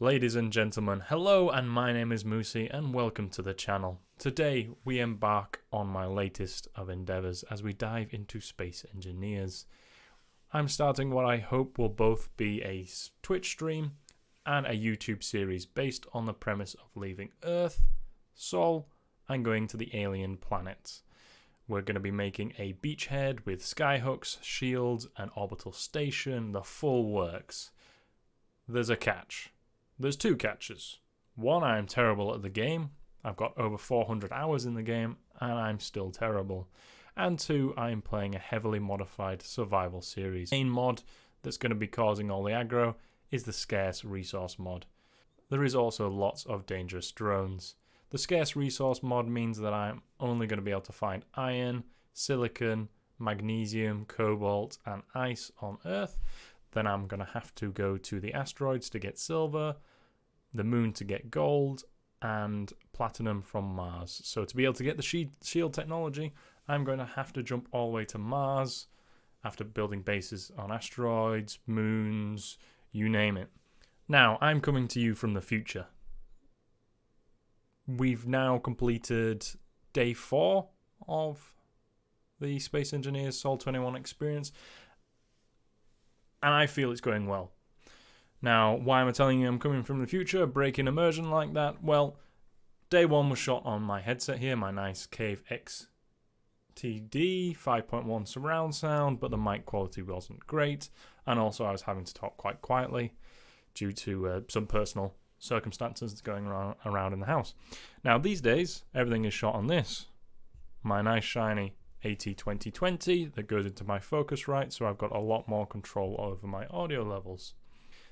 Ladies and gentlemen, hello, and my name is Moosey and welcome to the channel. Today we embark on my latest of endeavours as we dive into Space Engineers. I'm starting what I hope will both be a Twitch stream and a YouTube series based on the premise of leaving Earth, Sol, and going to the alien planets. We're going to be making a beachhead with skyhooks, shields, an orbital station, the full works. There's a catch. There's two catches. One, I'm terrible at the game. I've got over 400 hours in the game and I'm still terrible. And two, I'm playing a heavily modified survival series. The main mod that's going to be causing all the aggro is the scarce resource mod. There is also lots of dangerous drones. The scarce resource mod means that I'm only going to be able to find iron, silicon, magnesium, cobalt and ice on Earth. Then I'm going to have to go to the asteroids to get silver, the moon to get gold, and platinum from Mars. So to be able to get the shield technology, I'm going to have to jump all the way to Mars after building bases on asteroids, moons, you name it. Now, I'm coming to you from the future. We've now completed day 4 of the Space Engineers Sol 21 experience, and I feel it's going well. Now, why am I telling you I'm coming from the future, breaking immersion like that? Well, day 1 was shot on my headset here, my nice Cave XTD 5.1 surround sound, but the mic quality wasn't great, and also I was having to talk quite quietly due to some personal circumstances going around in the house. Now, these days, everything is shot on this, my nice shiny AT2020 that goes into my Focusrite, so I've got a lot more control over my audio levels.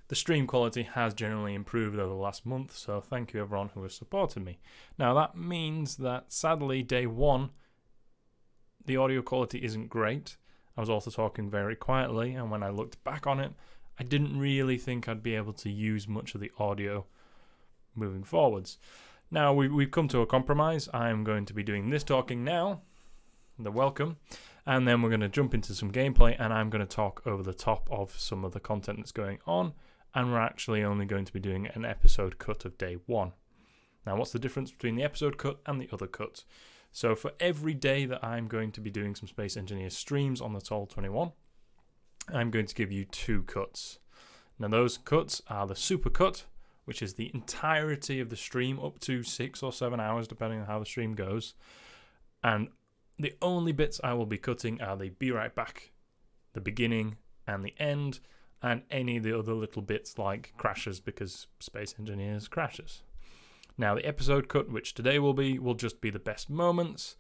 The stream quality has generally improved over the last month, so thank you everyone who has supported me. Now that means that sadly day 1 the audio quality isn't great. I was also talking very quietly, and when I looked back on it, I didn't really think I'd be able to use much of the audio moving forwards. Now we've come to a compromise. I'm going to be doing this talking now, the welcome, and then we're going to jump into some gameplay, and I'm going to talk over the top of some of the content that's going on, and we're actually only going to be doing an episode cut of day 1. Now, what's the difference between the episode cut and the other cut? So for every day that I'm going to be doing some Space Engineers streams on the Sol 21, I'm going to give you 2 cuts. Now those cuts are the super cut, which is the entirety of the stream up to 6 or 7 hours depending on how the stream goes, and the only bits I will be cutting are the be right back, the beginning and the end, and any of the other little bits like crashes, because Space Engineers crashes. Now the episode cut, which today will just be the best moments,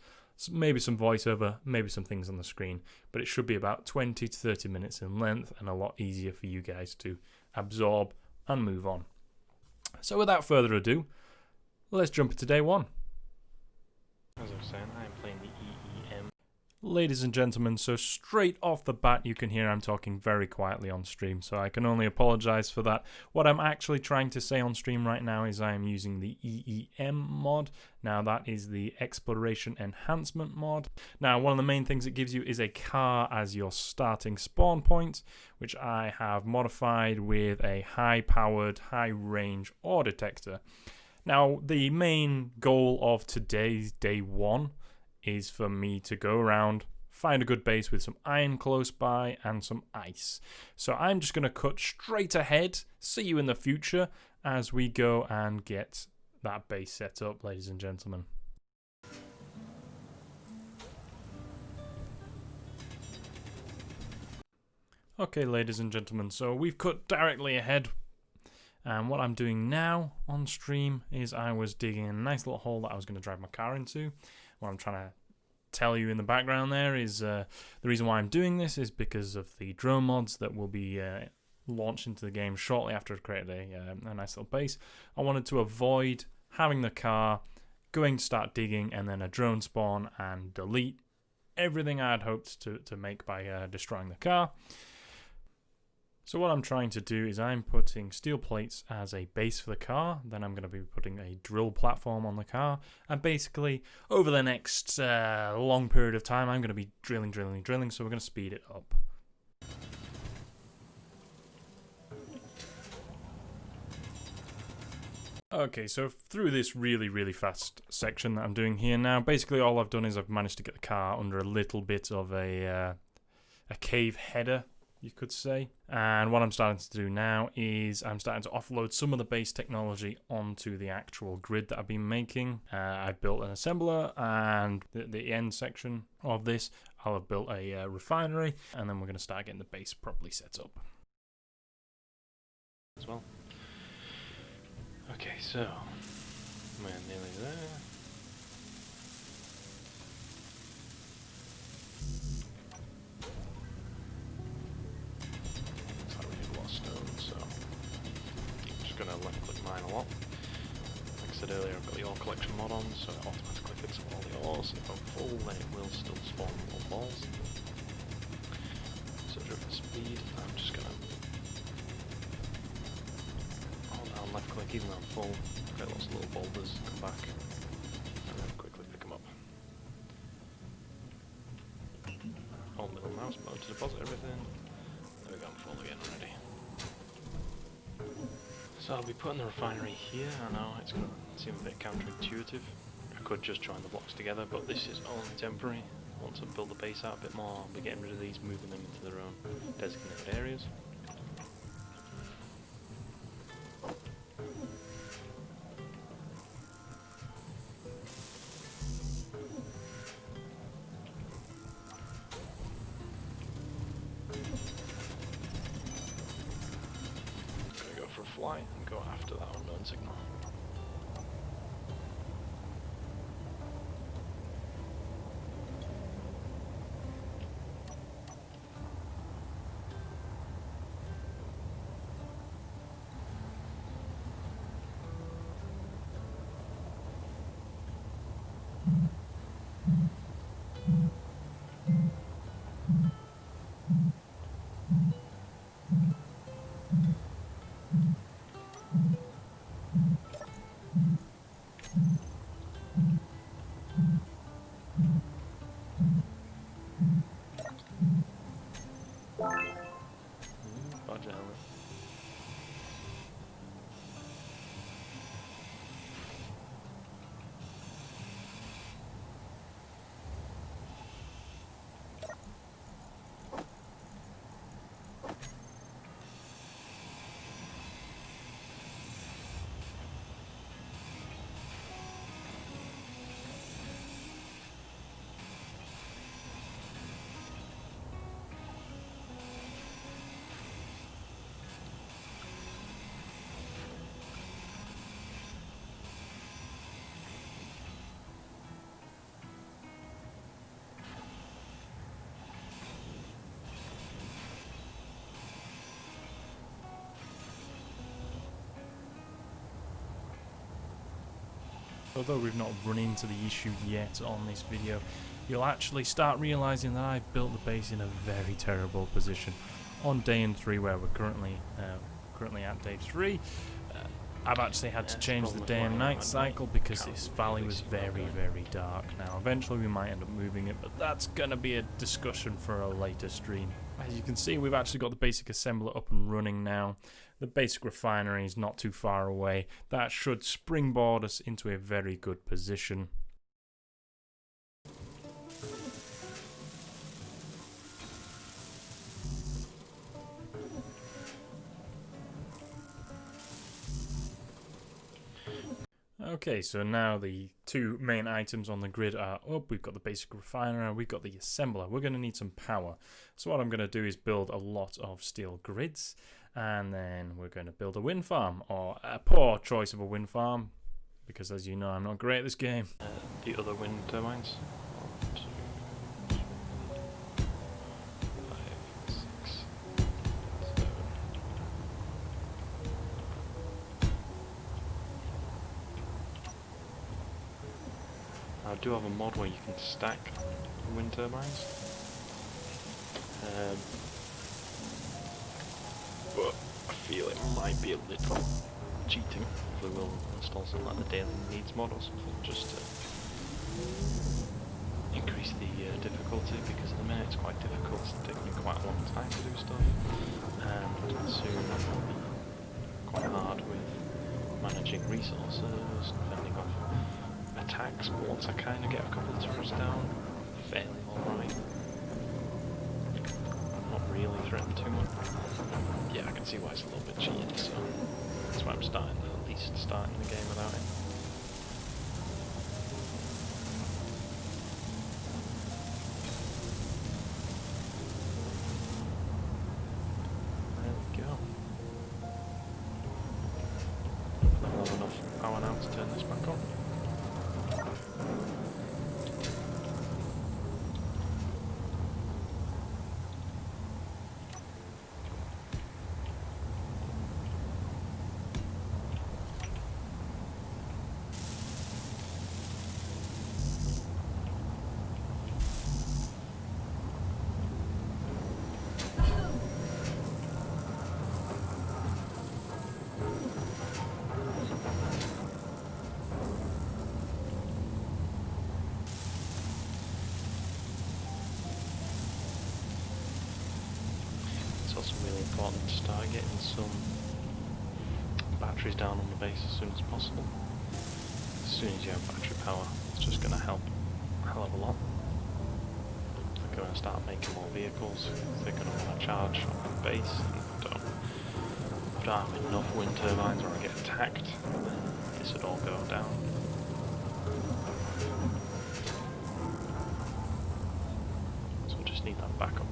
maybe some voiceover, maybe some things on the screen, but it should be about 20 to 30 minutes in length and a lot easier for you guys to absorb and move on. So without further ado, let's jump into day 1. As I was saying, I am playing the EEM. Ladies and gentlemen, so straight off the bat you can hear I'm talking very quietly on stream, so I can only apologise for that. What I'm actually trying to say on stream right now is I am using the EEM mod. Now that is the Exploration Enhancement mod. Now one of the main things it gives you is a car as your starting spawn point, which I have modified with a high-powered, high-range ore detector. Now the main goal of today's day 1 is for me to go around, find a good base with some iron close by and some ice. So I'm just going to cut straight ahead, see you in the future as we go and get that base set up, ladies and gentlemen. Okay, ladies and gentlemen, so we've cut directly ahead, and what I'm doing now on stream is I was digging a nice little hole that I was going to drive my car into. What I'm trying to tell you in the background there is the reason why I'm doing this is because of the drone mods that will be launched into the game shortly after I've created a nice little base. I wanted to avoid having the car going to start digging and then a drone spawn and delete everything I had hoped to make by destroying the car. So what I'm trying to do is I'm putting steel plates as a base for the car, then I'm going to be putting a drill platform on the car, and basically over the next long period of time I'm going to be drilling, so we're going to speed it up. Okay, so through this really fast section that I'm doing here now, basically all I've done is I've managed to get the car under a little bit of a cave header, you could say. And what I'm starting to do now is I'm starting to offload some of the base technology onto the actual grid that I've been making. I've built an assembler, and the end section of this, I'll have built a refinery, and then we're going to start getting the base properly set up. As well. Okay, so we're nearly there. Looks like we need a lot of stone, so I'm just gonna left click mine a lot. Like I said earlier, I've got the ore collection mod on, so it automatically picks up all the ores. If I'm full, then it will still spawn more balls. So just for speed, I'm just gonna left click even though I'm full, get lots of little boulders, come back, and then quickly pick them up. Hold middle mouse mode to deposit everything. There we go, I'm full again already. So I'll be putting the refinery here. I know it's going to seem a bit counterintuitive. I could just join the blocks together, but this is only temporary. Once I build the base out a bit more, I'll be getting rid of these, moving them into their own designated areas. Fly and go after that unknown signal. Roger, helmet. Although we've not run into the issue yet on this video, you'll actually start realising that I've built the base in a very terrible position. On day 3, where we're currently at day 3, I've actually had to change the day and night cycle because this valley was very dark. Now eventually we might end up moving it, but that's going to be a discussion for a later stream. As you can see, we've actually got the basic assembler up and running now. The basic refinery is not too far away. That should springboard us into a very good position. Okay, so now the two main items on the grid are up. We've got the basic refiner, we've got the assembler. We're going to need some power. So what I'm going to do is build a lot of steel grids, and then we're going to build a wind farm, or a poor choice of a wind farm, because as you know, I'm not great at this game. The other wind turbines. 1, 2, 3, 4, 5, 6, 7. I do have a mod where you can stack wind turbines, but I feel it might be a little cheating. Hopefully we'll install something like the daily needs mod or something just to increase the difficulty, because at the minute it's quite difficult. It's taking me quite a long time to do stuff, and soon it will be quite hard with managing resources, fending off attacks, but once I kind of get a couple of turrets down, fairly alright. Not really threatened too much. Yeah, I can see why it's a little bit cheated, so that's why I'm at least starting the game without it. There we go. I'll have enough power now to turn this back on. It's also really important to start getting some batteries down on the base as soon as possible. As soon as you have battery power, it's just going to help a hell of a lot. They're going to start making more vehicles, they're going to want to charge on the base, and if I don't have enough wind turbines or I get attacked, then this would all go down. So we just need that backup.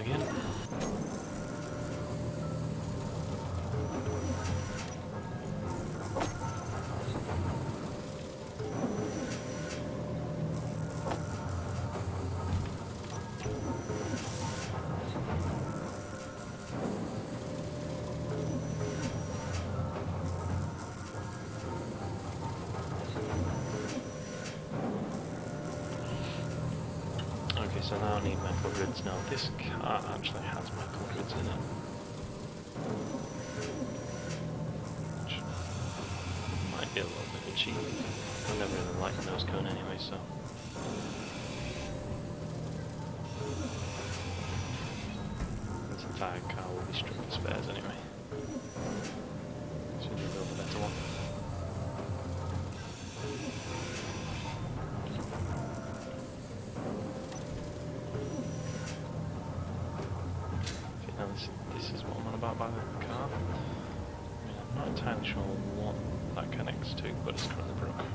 Again. Okay, so now I need metal grids. Now this car actually has metal grids in it, which might be a little bit of a cheat. I never really liked nose cone anyway, so. This entire car will be stripped of spares anyway. So we need to build a better one. This is what I'm on about by the car. I mean, I'm not entirely sure what that connects to, but it's currently broken.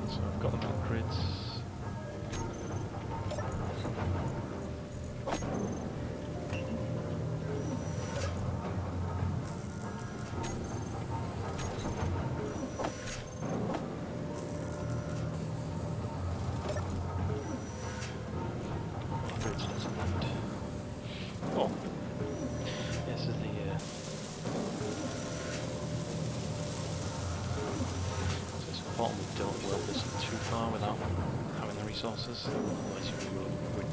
So I've got the metal grids. Oh, this is the so it's important we don't build this too far without having the resources, otherwise you would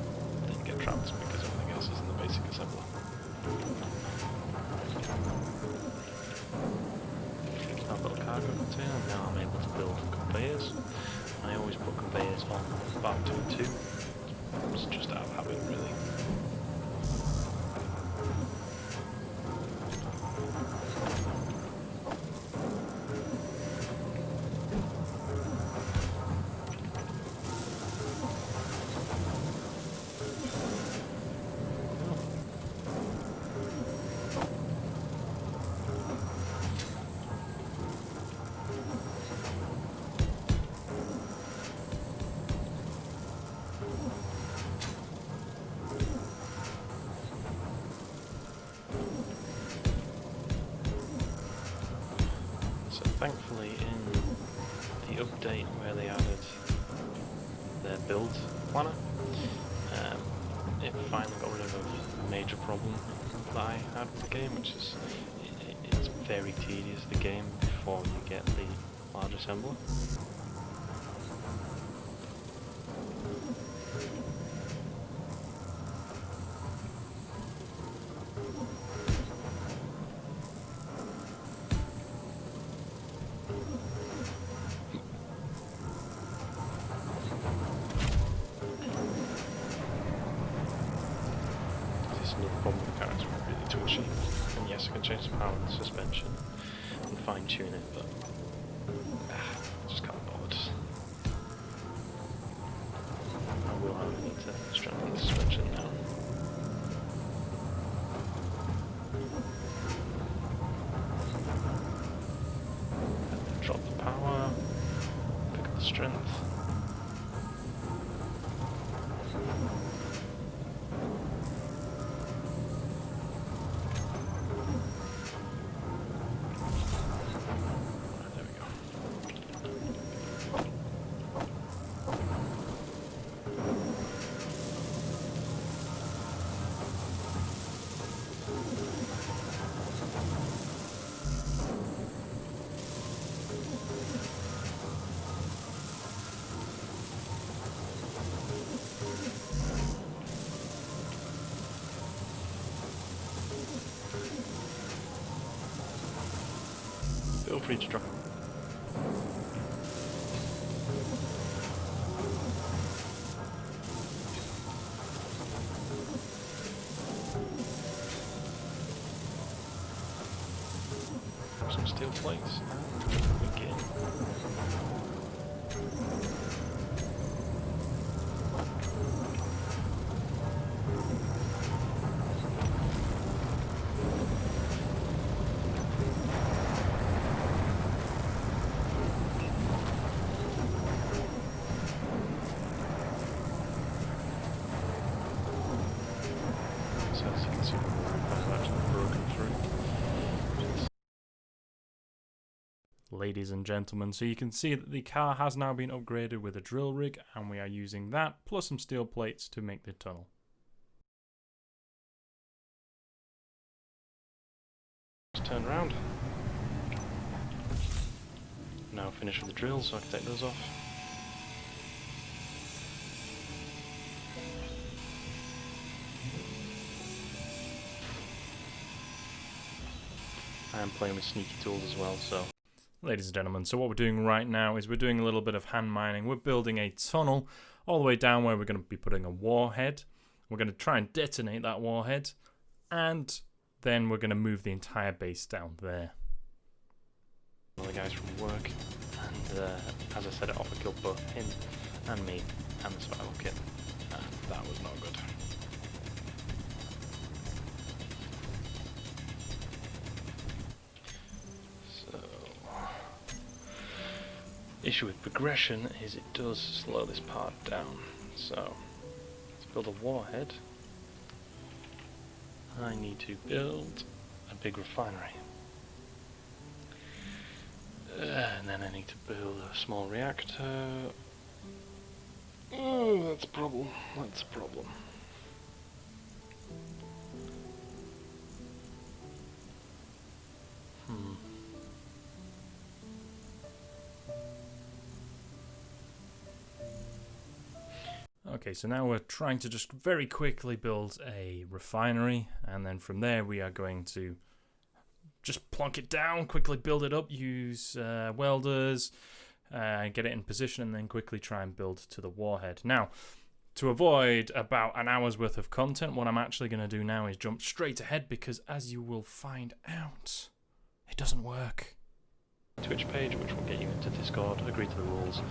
then get trapped because everything else is in the basic assembler. I've got a cargo container, and now I'm able to build conveyors. I always put conveyors on Bark 2. It's just out of habit, really. Thankfully, in the update where they added their build planner, it finally got rid of a major problem that I had with the game, which is it's very tedious, the game, before you get the large assembler. Another problem with the character is really twitchy. And yes, I can change the power of the suspension and fine tune it, but I just can't be bothered. I will however need to strengthen the suspension now. And then drop the power, pick up the strength. Feel free to drop. Some steel plates and begin. So as you can see, I've actually broken through. Ladies and gentlemen, so you can see that the car has now been upgraded with a drill rig, and we are using that plus some steel plates to make the tunnel. Just turn around. Now finish with the drills so I can take those off. I am playing with sneaky tools as well, so. Ladies and gentlemen, so what we're doing right now is we're doing a little bit of hand mining. We're building a tunnel all the way down where we're going to be putting a warhead. We're going to try and detonate that warhead, and then we're going to move the entire base down there. All the guys from work, and as I said it off, I killed both him and me and the survival kit, and that was not good. Issue with progression is it does slow this part down. So let's build a warhead. I need to build a big refinery. And then I need to build a small reactor. Oh, that's a problem. That's a problem. Okay, so now we're trying to just very quickly build a refinery, and then from there we are going to just plonk it down, quickly build it up, use welders, get it in position, and then quickly try and build to the warhead. Now, to avoid about an hour's worth of content, what I'm actually going to do now is jump straight ahead, because as you will find out, it doesn't work. Twitch page, which will get you into Discord, agree to the rules.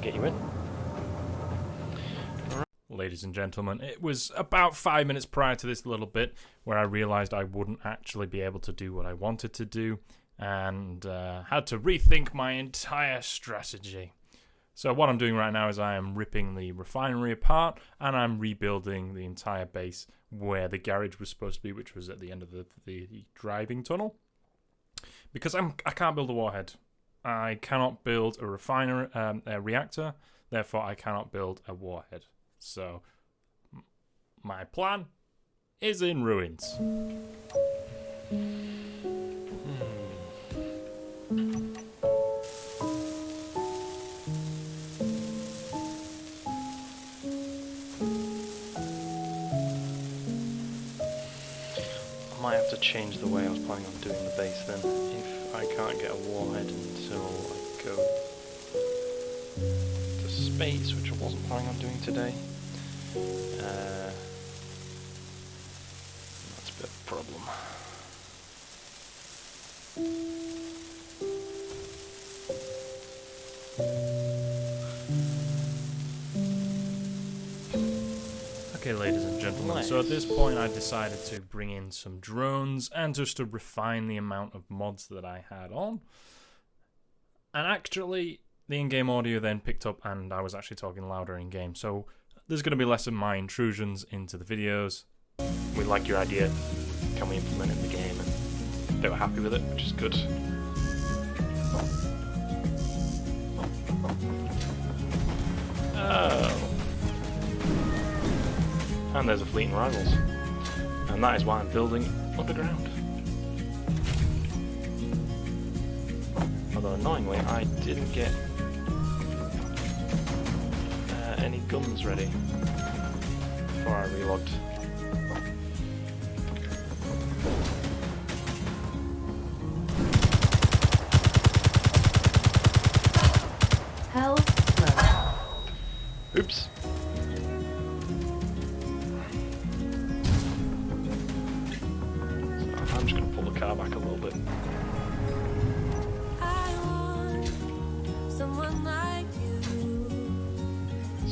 Get you in. Ladies and gentlemen, it was about 5 minutes prior to this little bit where I realized I wouldn't actually be able to do what I wanted to do, and had to rethink my entire strategy. So what I'm doing right now is I am ripping the refinery apart, and I'm rebuilding the entire base where the garage was supposed to be, which was at the end of the driving tunnel, because I can't build a warhead. I cannot build a reactor. Therefore, I cannot build a warhead. So, my plan is in ruins. I might have to change the way I was planning on doing the base then, if I can't get a warhead until I go to space, which I wasn't planning on doing today. That's a bit of a problem. Okay, ladies and gentlemen, so at this point I decided to bring in some drones and just to refine the amount of mods that I had on. And actually, the in-game audio then picked up and I was actually talking louder in-game, so there's going to be less of my intrusions into the videos. We like your idea, can we implement it in the game? And they were happy with it, which is good. Oh. And there's a fleet in rivals. And that is why I'm building underground. Although annoyingly, I didn't get any guns ready before I relogged. Hell no. Oops. So I'm just going to pull the car back a little bit.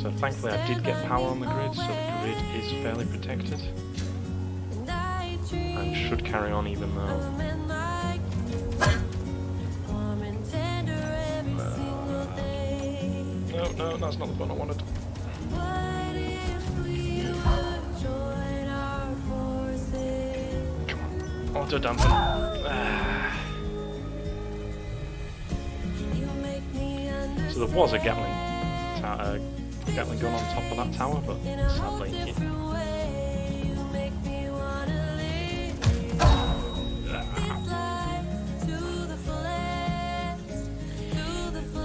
So thankfully I did get power on the grid, so the grid is fairly protected. And should carry on even though... No, that's not the one I wanted. Come on, auto damping. So there was a Gatling gun on top of that tower, but sadly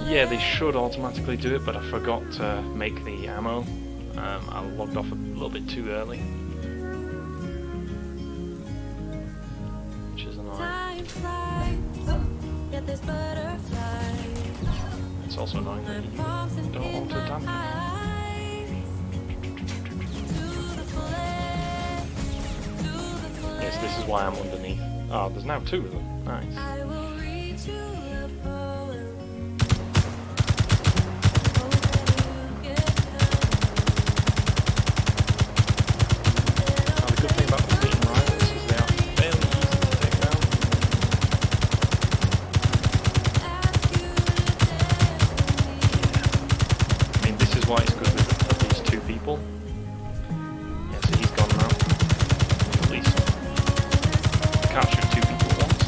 yeah, they should automatically do it, but I forgot to make the ammo. I logged off a little bit too early, which is annoying. It's also annoying that you don't auto-dampen. Yes, this is why I'm underneath. Oh, there's now two of them. Nice. Why it's good with at least two people. Yeah, so he's gone now. At least. I can't shoot two people at once.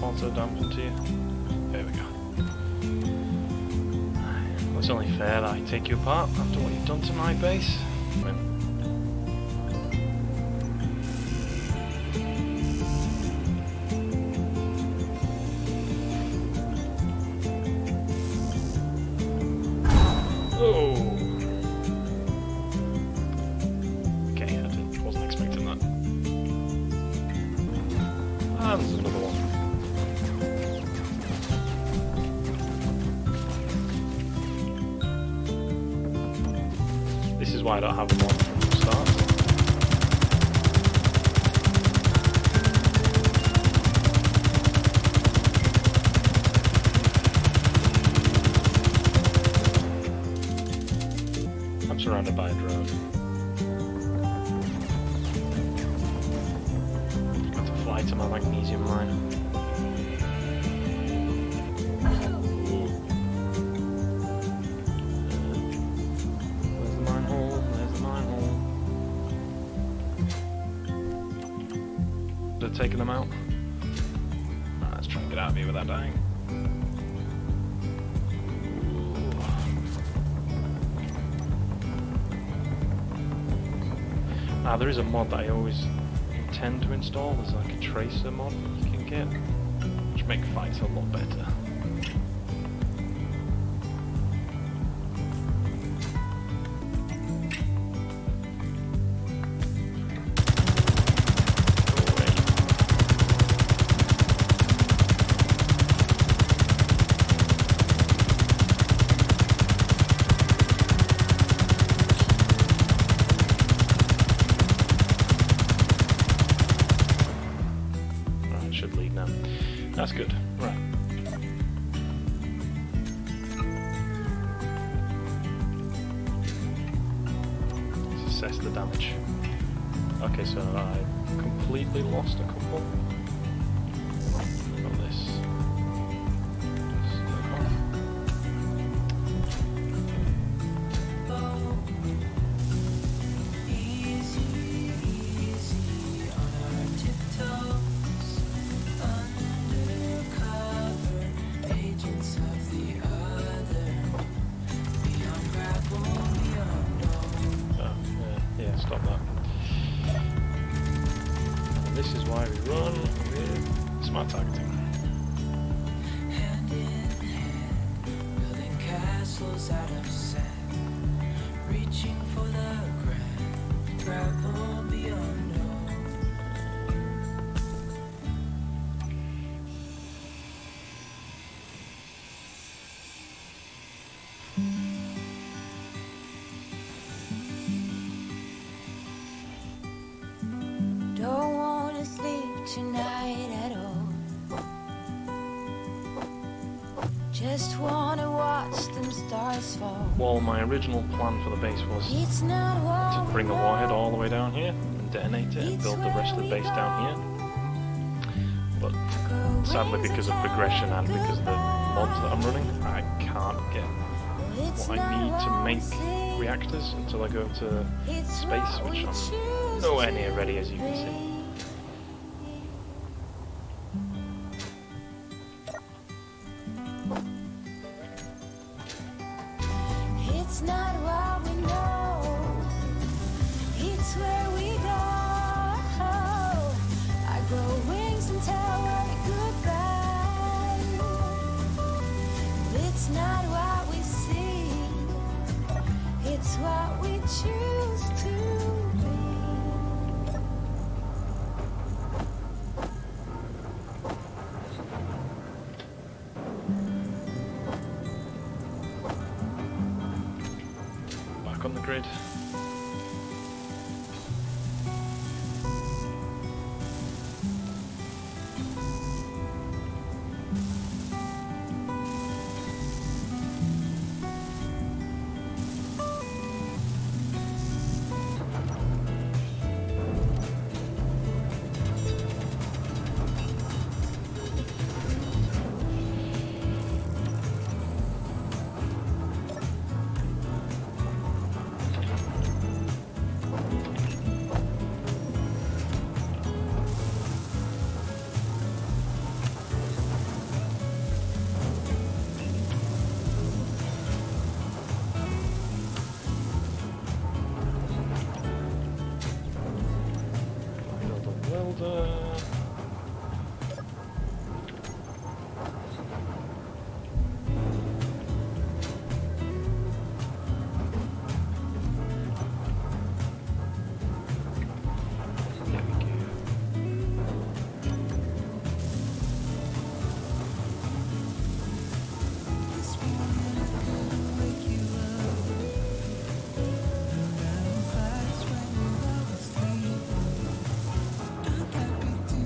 Auto dump into you. There we go. Well, it's only fair that I take you apart after what you've done to my base. Oh. Okay, I wasn't expecting that. And there's another one. This is why I don't have them on from the start. light to my magnesium mine. Where's the mine hole? There's the mine hole. They're taking them out. Right, let's try and get out of here without dying. There is a mod that I always intend to install. There's like a tracer mod you can get, which make fights a lot better. Should lead now. That's good. Right. Let's assess the damage. Okay, so I completely lost a couple. Got this. Stop that. And this is why we run with smart targeting. Hand in hand, building castles out of sand, reaching for the grand, travel beyond known. Don't wanna sleep tonight at all. Just wanna watch them stars fall. Well, my original plan for the base was It's not to what bring the warhead all the way down here and detonate it and build the rest of the base down here. But sadly, because of progression and because of the mods that I'm running, I can't get what I need to make reactors until I go to space, which I'm nowhere near ready, as you can see. It's not what we know, it's where we go. I grow wings and tell her goodbye. It's not what we see, it's what we choose to be. Back on the grid. Build a welder. There we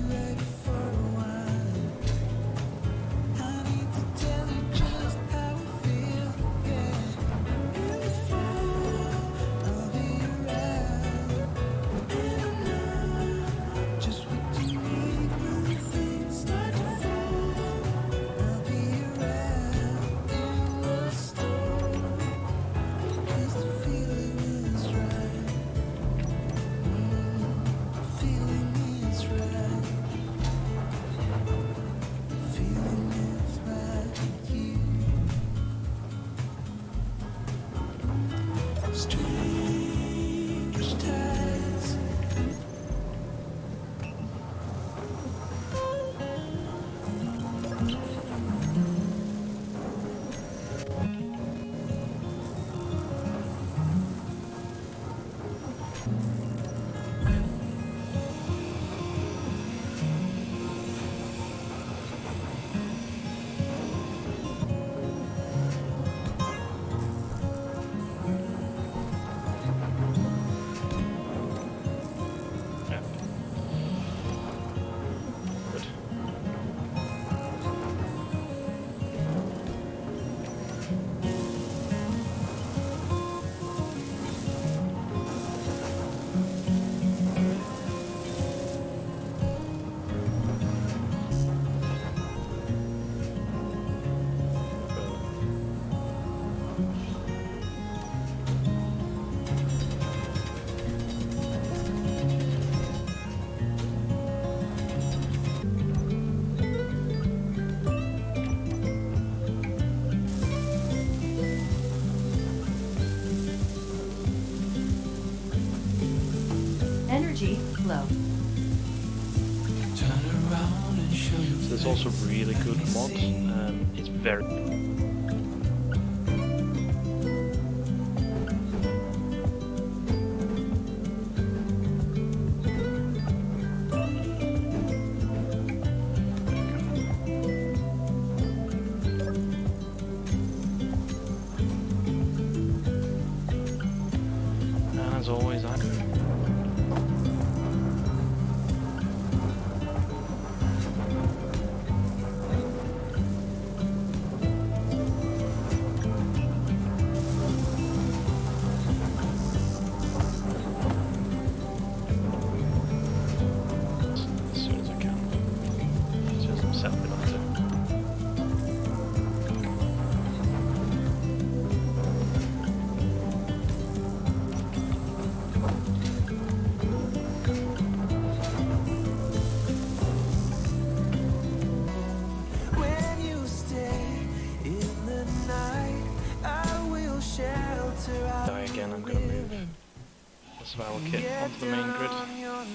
go. flow. Turn around and show you. So there's also really good mods. It's very and as always I as soon as I can. As soon as I'm set enough to. When you stay in the night, I will shelter out. Die again, I'm gonna move the survival kit onto the main grid. On your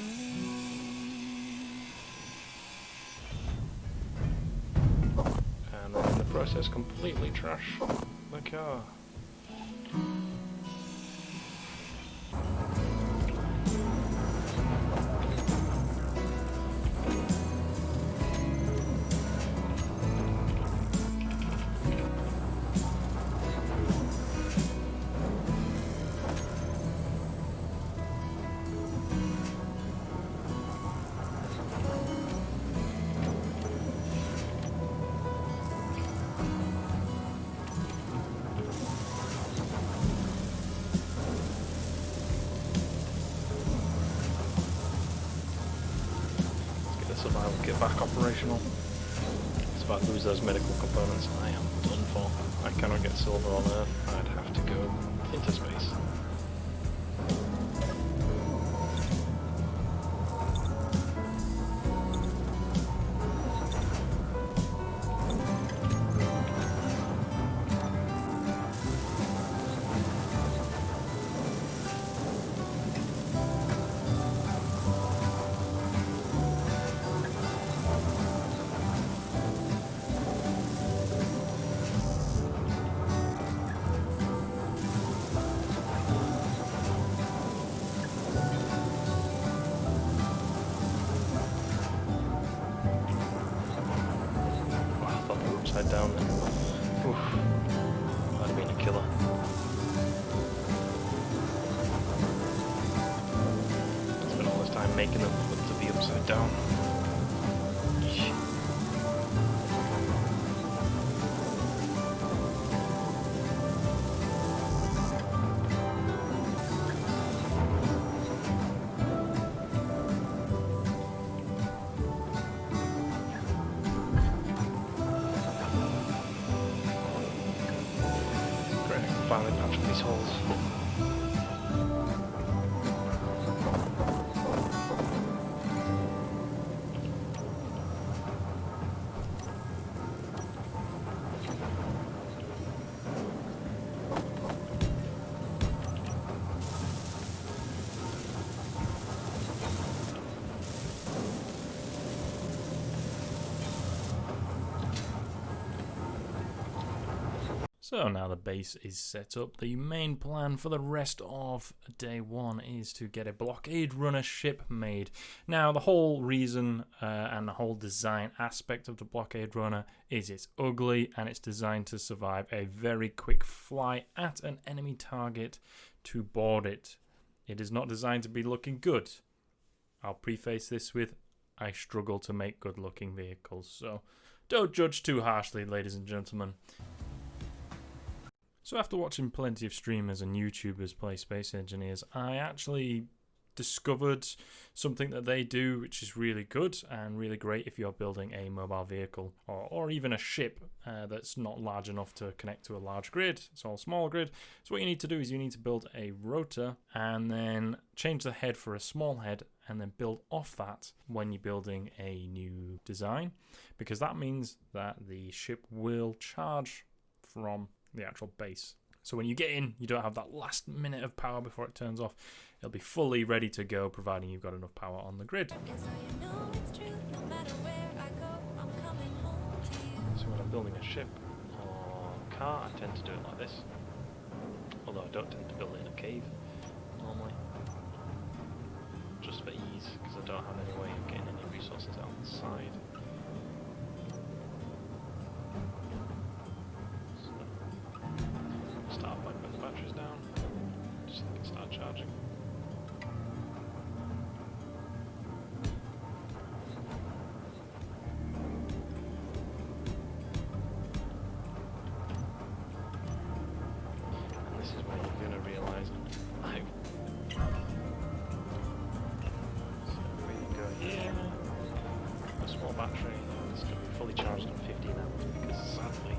And then in the process completely trash the car. Let's get the survival kit back operational. So if I lose those medical components, I am done for. I cannot get silver on Earth. I'd have to go into space. Upside down there. Oof. Might have been a killer. Spent all this time making them to be upside down. Great, finally patched these holes. So now the base is set up, the main plan for the rest of day one is to get a blockade runner ship made. Now the whole reason and the whole design aspect of the blockade runner is it's ugly and it's designed to survive a very quick fly at an enemy target to board it. It is not designed to be looking good. I'll preface this with I struggle to make good looking vehicles, so don't judge too harshly, ladies and gentlemen. So after watching plenty of streamers and YouTubers play Space Engineers, I actually discovered something that they do which is really good and really great if you're building a mobile vehicle or even a ship that's not large enough to connect to a large grid. It's all small grid. So what you need to do is you need to build a rotor and then change the head for a small head and then build off that when you're building a new design, because that means that the ship will charge from the actual base. So when you get in, you don't have that last minute of power before it turns off. It'll be fully ready to go, providing you've got enough power on the grid. And so you know it's true, no matter where I go, I'm coming home to you. So when I'm building a ship or car, I tend to do it like this. Although I don't tend to build it in a cave normally, just for ease, because I don't have any way of getting any resources outside. So, start by putting the batteries down, just so they can start charging. And this is where you're going to realise so we go here, a small battery, it's going to be fully charged on 15 hours because sadly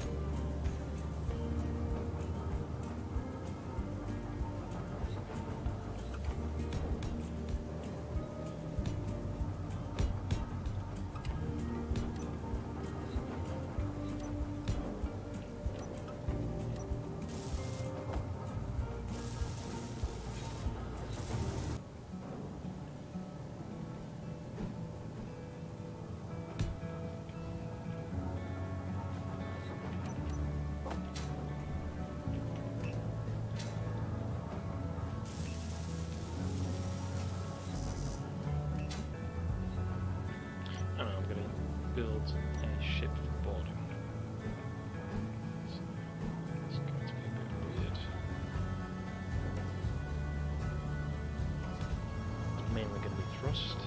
and I'm going to build a ship for boarding. So it's going to be a bit weird. It's mainly going to be thrust.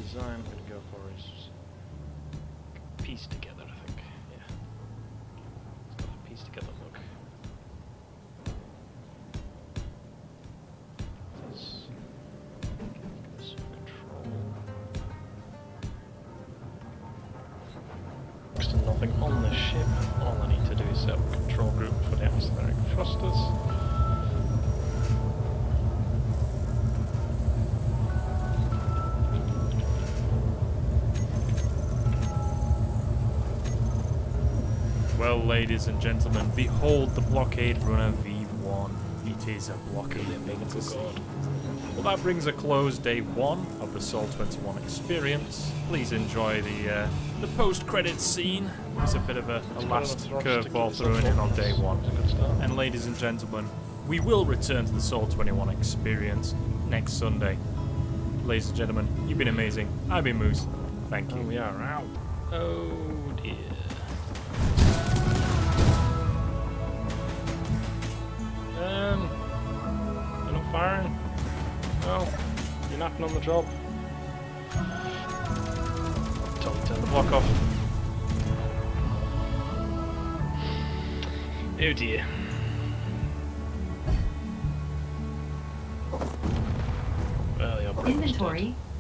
Design I'm going to go for is piece together, I think. Yeah. It's got a piece together look. This. Next to nothing on the ship, all I need to do is set up a control group for the atmospheric thrusters. Well, ladies and gentlemen, behold the blockade runner V1. It is a blockade thing to see. Well, that brings a close day 1 of the Sol 21 experience. Please enjoy the post-credits scene. It was a bit of a last curveball thrown in on day 1. And ladies and gentlemen, we will return to the Sol 21 experience next Sunday. Ladies and gentlemen, you've been amazing. I've been Moose. Thank you. And we are out. Oh dear. You're not firing? No. You're napping on the job. Totally turn the block off. Oh dear. Well, your brain was dead. Inventory